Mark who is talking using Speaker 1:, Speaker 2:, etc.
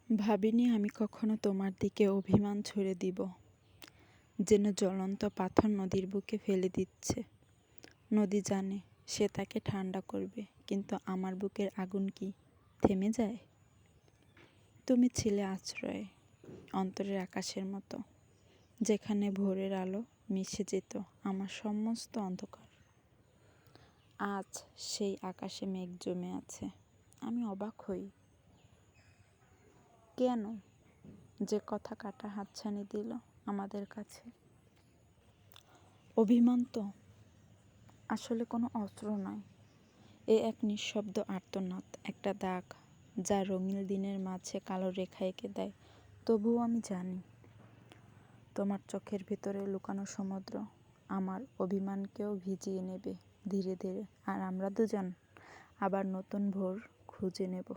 Speaker 1: ভাবিনি আমি কখনো তোমার দিকে অভিমান ছুড়ে দিব, যেন জ্বলন্ত পাথর নদীর বুকে ফেলে দিচ্ছে। নদী জানে সে তাকে ঠান্ডা করবে, কিন্তু আমার বুকের আগুন কি থেমে যায়? তুমি ছিলে আশ্রয়, অন্তরের আকাশের মতো, যেখানে ভোরের আলো মিশে যেত আমার সমস্ত অন্ধকার। আজ সেই আকাশে মেঘ জমে আছে। আমি অবাক হই, কেন যে কথা কাটা হাতছানি দিল আমাদের কাছে। অভিমান তো আসলে কোনো অস্ত্র নয়, এক নিঃশব্দ আর্তনাদ, একটা দাগ যা রঙিন দিনের মাঝে কালো রেখা এঁকে দেয়। তবুও আমি জানি তোমার চোখের ভিতরে লুকানো সমুদ্র আমার অভিমানকেও ভিজিয়ে নেবে ধীরে ধীরে, আর আমরা দুজন আবার নতুন ভোর খুঁজে নেব।